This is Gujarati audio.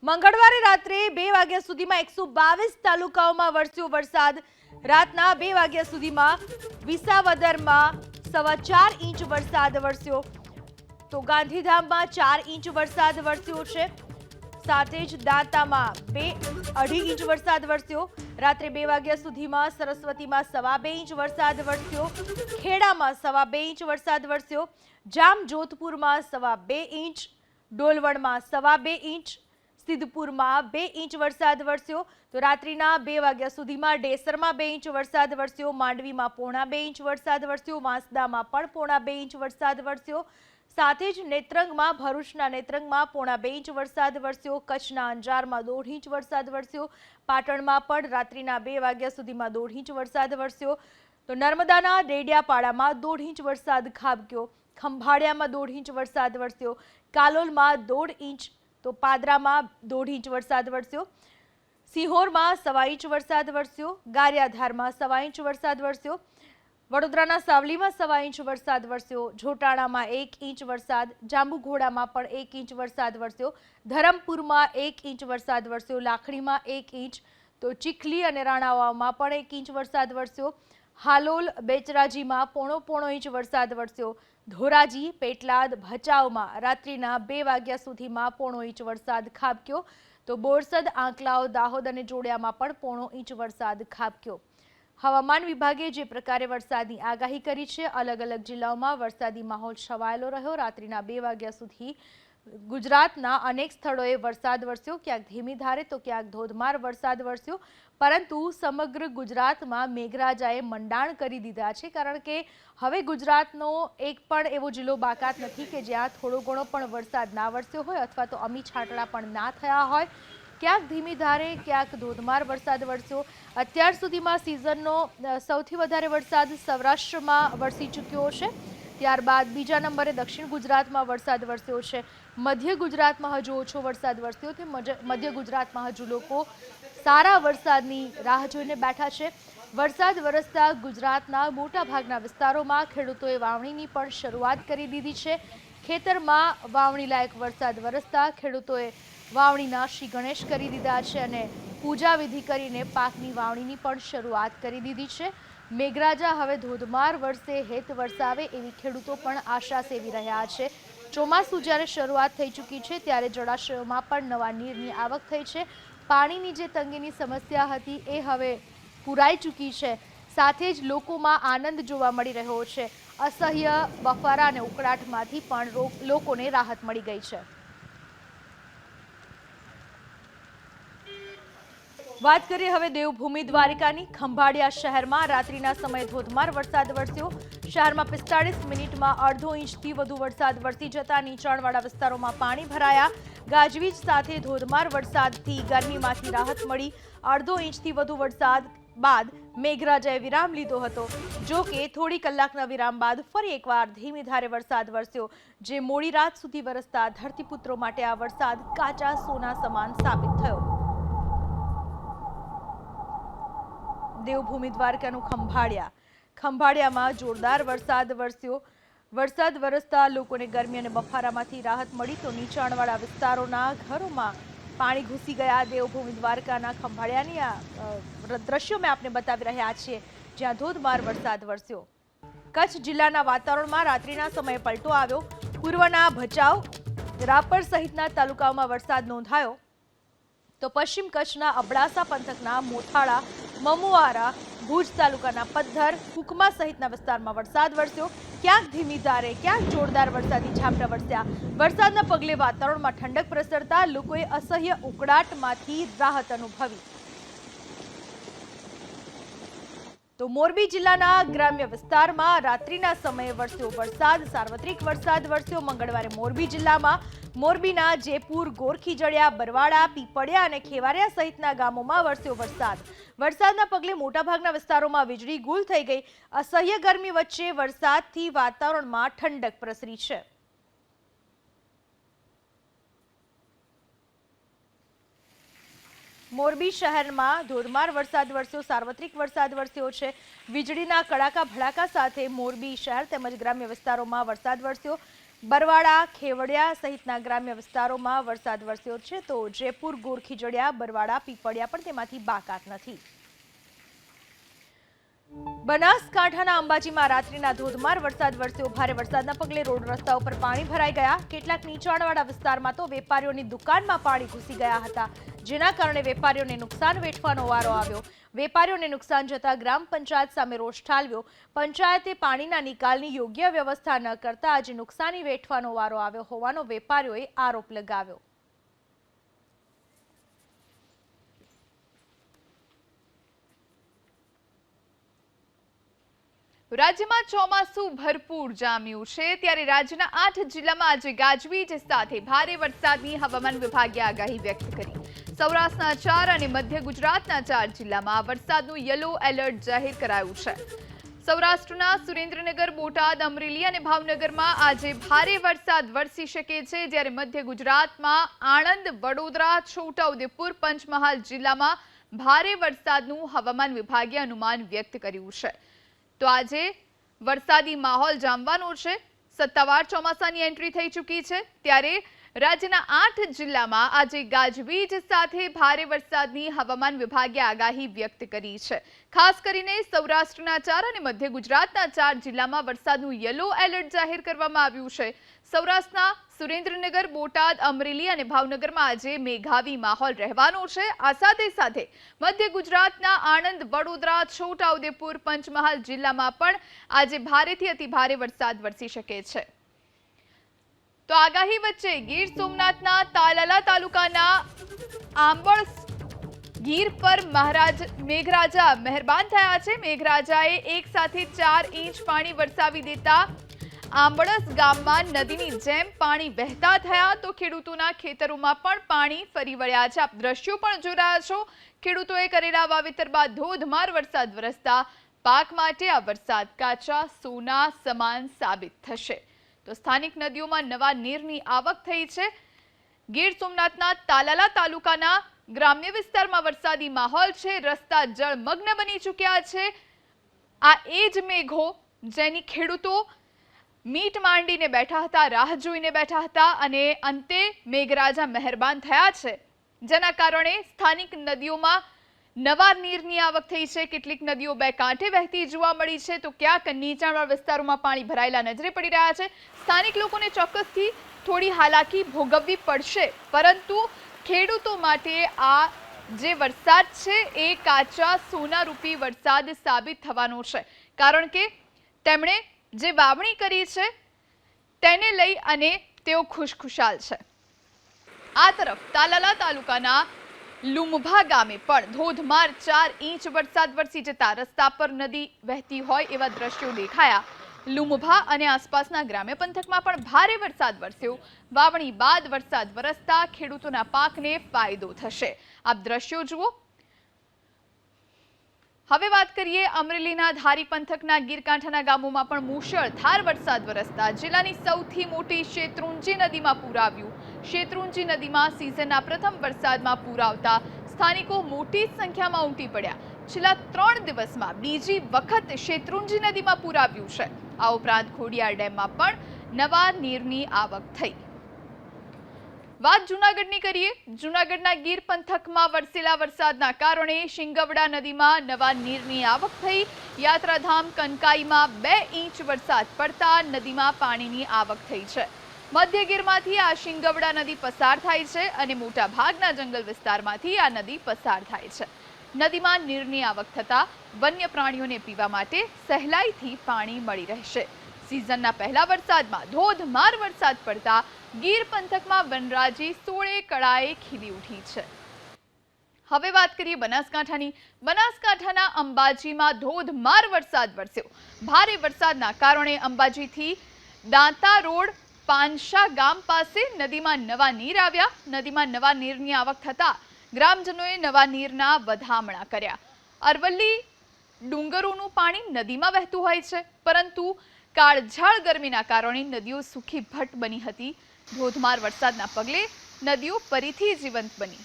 મંગળવારે રાત્રે 2 વાગ્યા સુધીમાં 122 તાલુકાઓમાં વરસ્યો વરસાદ। રાતના 2 વાગ્યા સુધીમાં વિસાવદરમાં 4.25 ઇંચ વરસાદ વરસ્યો, તો ગાંધીધામમાં 4 ઇંચ વરસાદ વરસ્યો છે। સાથે જ દાંતામાં 2.5 ઇંચ વરસાદ વરસ્યો। રાત્રે 2 વાગ્યા સુધીમાં સરસ્વતીમાં 2.25 ઇંચ વરસાદ વરસ્યો, ખેડામાં 2.25 ઇંચ વરસાદ વરસ્યો, જામજોધપુરમાં 2.25 ઇંચ, ડોલવણમાં 2.25 ઇંચ, સિદ્ધપુરમાં 2 ઇંચ વરસાદ વરસ્યો। તો રાત્રિના 2 વાગ્યા સુધીમાં ડેસરમાં 2 ઇંચ વરસાદ વરસ્યો, માંડવીમાં 1.25 ઇંચ વરસાદ વરસ્યો, વાંસદામાં પણ 1.25 ઇંચ વરસાદ વરસ્યો। સાથે જ નેત્રંગમાં, ભરૂચના નેત્રંગમાં 1.25 ઇંચ વરસાદ વરસ્યો, કચ્છના અંજારમાં 1.5 ઇંચ વરસાદ વરસ્યો, પાટણમાં પણ રાત્રિના 2 વાગ્યા સુધીમાં 1.5 ઇંચ વરસાદ વરસ્યો। તો નર્મદાના ડેડિયાપાડામાં 1.5 ઇંચ વરસાદ ખાબક્યો, ખંભાળિયામાં 1.5 ઇંચ વરસાદ વરસ્યો, કાલોલમાં 1.5 ઇંચ, તો પાદરામાં 1.5 ઇંચ વરસાદ વરસ્યો, સિહોરમાં 1.25 ઇંચ વરસાદ વરસ્યો, ગારિયાધારમાં 1.25 ઇંચ વરસાદ વરસ્યો, વડોદરાના સાવલીમાં 1.25 ઇંચ વરસાદ વરસ્યો, જોટાણામાં 1 ઇંચ વરસાદ, જાંબુઘોડામાં પણ 1 ઇંચ વરસાદ વરસ્યો, ધરમપુરમાં 1 ઇંચ વરસાદ વરસ્યો, લાખણીમાં 1 ઇંચ, તો ચીખલી અને રાણાવાવમાં પણ 1 ઇંચ વરસાદ વરસ્યો, હાલોલ બેચરાજીમાં 1.25 ઇંચ વરસાદ વરસ્યો, ધોરાજી, પેટલાદ, ભચાઉમાં રાત્રિના 2 વાગ્યા સુધીમાં 1.5 ઇંચ વરસાદ ખાબક્યો, તો બોરસદ, આંકલાવ, દાહોદ અને જોડિયામાં પણ 1.5 ઇંચ વરસાદ ખાબક્યો। હવામાન વિભાગે જે પ્રકારે વરસાદની આગાહી કરી છે, અલગ અલગ જિલ્લાઓમાં વરસાદી માહોલ છવાયેલો રહ્યો। રાત્રિના 2 વાગ્યા સુધી ગુજરાતના અનેક સ્થળોએ વરસાદ વરસ્યો, ક્યાંક ધીમી ધારે તો ક્યાંક ધોધમાર વરસાદ વરસ્યો, પરંતુ સમગ્ર ગુજરાતમાં મેઘરાજાએ મંડાણ કરી દીધા છે, કારણ કે હવે ગુજરાતનો એક પણ એવો જિલ્લો બાકાત નથી કે જ્યાં થોડો ઘણો પણ વરસાદ ના વરસ્યો હોય અથવા તો અમી છાંટણા પણ ના થયા હોય। ક્યાંક ધીમી ધારે, ક્યાંક ધોધમાર વરસાદ વરસ્યો। અત્યાર સુધીમાં સિઝનનો સૌથી વધારે વરસાદ સૌરાષ્ટ્રમાં વરસી ચૂક્યો છે, ત્યારબાદ બીજા નંબરે દક્ષિણ ગુજરાતમાં વરસાદ વરસ્યો છે, મધ્ય ગુજરાતમાં હજુ ઓછો વરસાદ વરસ્યો છે। મધ્ય ગુજરાતમાં હજુ લોકો સારા વરસાદની રાહ જોઈને બેઠા છે। વરસાદ વરસતા ગુજરાતના મોટાભાગના વિસ્તારોમાં ખેડૂતોએ વાવણીની પણ શરૂઆત કરી દીધી છે। ખેતરમાં વાવણી લાયક વરસાદ વરસતા ખેડૂતોએ વાવણીના શ્રી ગણેશ કરી દીધા છે અને પૂજા વિધિ કરીને પાકની વાવણીની પણ શરૂઆત કરી દીધી છે। મેઘરાજા હવે ધોધમાર વરસે, હેત વરસાવે એવી ખેડૂતો પણ આશા સેવી રહ્યા છે। ચોમાસું જ્યારે શરૂઆત થઈ ચૂકી છે ત્યારે જળાશયોમાં પણ નવા નીરની આવક થઈ છે। પાણીની જે તંગીની સમસ્યા હતી એ હવે પૂરાઈ ચૂકી છે, સાથે જ લોકોમાં આનંદ જોવા મળી રહ્યો છે। અસહ્ય બફારા અને ઉકળાટમાંથી પણ લોકોને રાહત મળી ગઈ છે। વાત કરીએ હવે દેવભૂમિ દ્વારિકાની। ખંભાળિયા શહેરમાં રાત્રિના સમયે ધોધમાર વરસાદ વરસ્યો। શહેરમાં 45 મિનિટમાં 1.5 ઇંચથી વધુ વરસાદ વરસી જતા નીચાણવાળા વિસ્તારોમાં પાણી ભરાયા। ગાજવીજ સાથે ધોધમાર વરસાદથી ગરમીમાંથી રાહત મળી। 1.5 ઇંચથી વધુ વરસાદ બાદ મેઘરાજાએ વિરામ લીધો હતો, જો કે થોડી કલાકના વિરામ બાદ ફરી એકવાર ધીમી ધારે વરસાદ વરસ્યો, જે મોડી રાત સુધી વરસતા ધરતીપુત્રો માટે આ વરસાદ કાચા સોના સમાન સાબિત થયો। દેવભૂમિ દ્વારકાનું ખંભાળિયામાં જોરદાર વરસાદ વરસ્યો। વરસાદ વરસતા લોકોને ગરમી અને બફારામાંથી રાહત મળી, તો નીચાણવાળા વિસ્તારોના ઘરોમાં પાણી ઘૂસી ગયા। દેવભૂમિ દ્વારકાના ખંભાળિયાની આ દ્રશ્યો મેં આપને બતાવી રહ્યા છીએ, જ્યાં ધોધમાર વરસાદ વરસ્યો। કચ્છ જિલ્લાના વાતાવરણમાં રાત્રિના સમયે પલટો આવ્યો। પૂર્વના ભચાઉ, રાપર સહિતના તાલુકાઓમાં વરસાદ નોંધાયો, તો પશ્ચિમ કચ્છના અબડાસા પંથકના મોથાળા, મમુઆરા, ભુજ તાલુકાના પદ્ધર, કુકમા સહિતના વિસ્તારમાં વરસાદ વરસ્યો। ક્યાંક ધીમી ધારે, ક્યાંક જોરદાર વરસાદી ઝાપટા વરસ્યા। વરસાદના પગલે વાતાવરણમાં ઠંડક પ્રસરતા લોકોએ અસહ્ય ઉકળાટમાંથી રાહત અનુભવી। તો મોરબી જિલ્લાના ગ્રામ્ય વિસ્તારમાં રાત્રિના સમયે વરસ્યો વરસાદ, સાર્વત્રિક વરસાદ વરસ્યો। મંગળવારે મોરબી જિલ્લામાં મોરબીના જેપુર, ગોરખીજડિયા, બરવાડા, પીપળિયા અને ખેવારિયા સહિતના ગામોમાં વરસ્યો વરસાદ। વરસાદના પગલે મોટાભાગના વિસ્તારોમાં વીજળી ગુલ થઈ ગઈ। અસહ્ય ગરમી વચ્ચે વરસાદથી વાતાવરણમાં ઠંડક પ્રસરી છે। મોરબી શહેરમાં ધોધમાર વરસાદ વરસ્યો, સાર્વત્રિક વરસાદ વરસ્યો છે। વીજળીના કડાકા ભડાકા સાથે મોરબી શહેર તેમજ ગ્રામ્ય વિસ્તારોમાં વરસાદ વરસ્યો। બરવાડા, ખેવડિયા સહિતના ગ્રામ્ય વિસ્તારોમાં વરસાદ વરસ્યો છે, તો જયપુર, ગોરખીજડિયા, બરવાડા, પીપળિયા પણ તેમાંથી બાકાત નથી. બનાસકાંઠાના અંબાજીમાં રાત્રિના ધોધમાર વરસાદ વરસ્યો. ભારે વરસાદના પગલે રોડ રસ્તા ઉપર પાણી ભરાઈ ગયા. કેટલાક નીચાણવાળા વિસ્તારમાં તો વેપારીઓની દુકાનમાં પાણી ઘૂસી ગયા હતા, જેના કારણે વેપારીઓને નુકસાન વેઠવાનો વારો આવ્યો. વેપારીઓને નુકસાન જતા ગ્રામ પંચાયત સામે રોષ ઠાલવ્યો. પંચાયતે પાણીના નિકાલની યોગ્ય વ્યવસ્થા ન કરતા આજે નુકસાની વેઠવાનો વારો આવ્યો હોવાનો વેપારીઓએ આરોપ લગાવ્યો. રાજ્યમાં ચોમાસું ભરપૂર જામ્યું છે, ત્યારે રાજ્યના 8 જિલ્લામાં આજે ગાજવીજ સાથે ભારે વરસાદની હવામાન વિભાગે આગાહી વ્યક્ત કરી. સૌરાષ્ટ્રના 4 અને મધ્ય ગુજરાતના 4 જિલ્લામાં વરસાદનું યલો એલર્ટ જાહેર કરાયું છે. સૌરાષ્ટ્રના સુરેન્દ્રનગર, બોટાદ, અમરેલી અને ભાવનગરમાં આજે ભારે વરસાદ વરસી શકે છે, જ્યારે મધ્ય ગુજરાતમાં આણંદ, વડોદરા, છોટાઉદેપુર, પંચમહાલ જિલ્લામાં ભારે વરસાદનું હવામાન વિભાગે અનુમાન વ્યક્ત કર્યું છે. તો આજે વરસાદી માહોલ જામવાનો છે. સત્તાવાર ચોમાસાની એન્ટ્રી થઈ ચૂકી છે, ત્યારે રાજ્યના 8 જિલ્લામાં આજે ગાજવીજ સાથે ભારે વરસાદની હવામાન વિભાગે આગાહી વ્યક્ત કરી છે. ખાસ કરીને સૌરાષ્ટ્રના 4 અને મધ્ય ગુજરાતના 4 જિલ્લામાં વરસાદનું યલો એલર્ટ જાહેર કરવામાં આવ્યું છે. સૌરાષ્ટ્રના સુરેન્દ્રનગર, બોટાદ, અમરેલી અને ભાવનગરમાં આજે મેઘાવી માહોલ રહેવાનો છે. આ સાથે મધ્ય ગુજરાતના આણંદ, વડોદરા, છોટાઉદેપુર, પંચમહાલ જિલ્લામાં પણ આજે ભારેથી અતિ ભારે વરસાદ વરસી શકે છે. તો આગાહી વચ્ચે ગીર સોમનાથના તાલાલા તાલુકાના આંબળ ગીર પર મેઘરાજા મહેરબાન થયા છે. મેઘરાજાએ એક સાથે 4 ઇંચ પાણી વરસાવી દેતા આંબળસ ગામમાં નદીની જેમ પાણી વહેતા થયા, તો ખેડૂતોના ખેતરોમાં પણ પાણી ફરી વળ્યા છે. આપ દ્રશ્યો પણ જોઈ રહ્યા છો. ખેડૂતોએ કરેલા વાવેતર બાદ ધોધમાર વરસાદ વરસતા પાક માટે આ વરસાદ કાચા સોના સમાન સાબિત થશે. તો સ્થાનિક નદીઓમાં નવા નીરની આવક થઈ છે. ગીર સોમનાથના તાલાલા તાલુકાના ગ્રામ્ય વિસ્તારમાં વરસાદી માહોલ છે. રસ્તા જળમગ્ન બની ચૂક્યા છે. આ એ જ મેઘો જેની ખેડૂતો મીટ માંડીને બેઠા હતા, રાહ જોઈને બેઠા હતા, અને અંતે મેઘરાજા મહેરબાન થયા છે, જેના કારણે સ્થાનિક નદીઓમાં નવા નીરની આવક થઈ છે. કેટલીક નદીઓ બે કાંઠે વહેતી જોવા મળી છે, તો ક્યાંક નીચાણવાળા વિસ્તારોમાં પાણી ભરાયેલા નજરે પડી રહ્યા છે. સ્થાનિક લોકોને ચોક્કસથી થોડી હાલાકી ભોગવવી પડશે, પરંતુ ખેડૂતો માટે આ જે વરસાદ છે એ કાચા સોનારૂપી વરસાદ સાબિત થવાનો છે, કારણ કે તેમણે જે વાવણી કરી છે તેને લઈ અને તેઓ ખુશખુશાલ છે. આ તરફ તાલાલા તાલુકાના લુમભા ગામે પણ ધોધમાર 4 ઇંચ વરસાદ વરસી જતા રસ્તા પર નદી વહેતી હોય એવા દ્રશ્યો દેખાયા. લુમભા અને આસપાસના ગ્રામ્ય પંથકમાં પણ ભારે વરસાદ વરસ્યો. વાવણી બાદ વરસાદ વરસતા ખેડૂતોના પાકને ફાયદો થશે. આપ દ્રશ્યો જુઓ. હવે વાત કરીએ અમરેલીના ધારી પંથકના ગીરકાંઠાના ગામોમાં પણ મુશળધાર વરસાદ વરસતા જિલ્લાની સૌથી મોટી શેત્રુંજી નદીમાં પૂર આવ્યું. શેત્રુંજી નદીમાં સિઝનના પ્રથમ વરસાદમાં પૂર આવતા સ્થાનિકો મોટી સંખ્યામાં ઉમટી પડ્યા. છેલ્લા 3 દિવસમાં બીજી વખત શેત્રુંજી નદીમાં પૂર આવ્યું છે. આ ઉપરાંત ખોડિયાર ડેમમાં પણ નવા નીરની આવક થઈ. વાત જૂનાગઢની કરીએ. જૂનાગઢના ગીર પંથકમાં વરસેલા વરસાદના કારણે શિંગવડા નદીમાં નવા નીરની આવક થઈ. યાત્રાધામ કનકાઈમાં 2 ઇંચ વરસાદ પડતા નદીમાં પાણીની આવક થઈ છે. મધ્ય ગીરમાંથી આ શિંગવડા નદી પસાર થાય છે અને મોટા ભાગના જંગલ વિસ્તારમાંથી આ નદી પસાર થાય છે. નદીમાં નીરની આવક થતા વન્ય પ્રાણીઓને પીવા માટે સહેલાઈથી પાણી મળી રહેશે. સિઝનના પહેલા વરસાદમાં ધોધમાર વરસાદ પડતા ગીર પંથકમાં વનરાજી 16 કળાએ ખીલી ઉઠી છે. હવે વાત કરીએ બનાસકાંઠાની. બનાસકાંઠાના અંબાજીમાં ધોધમાર વરસાદ વરસ્યો. ભારે વરસાદના કારણે અંબાજીથી દાંતા રોડ પાનશા ગામ પાસે નદીમાં નવા નીર આવ્યા. નદીમાં નવા નીરની આવક થતા ગ્રામજનોએ નવા નીરના વધામણા કર્યા. અરવલ્લી ડુંગરોનું પાણી નદીમાં વહેતું હોય છે, પરંતુ કાળઝાળ ગરમીના કારણે નદીઓ સૂકી ભટ્ટ બની હતી. ધોધમાર વરસાદના પગલે નદીઓ ફરીથી જીવંત બની.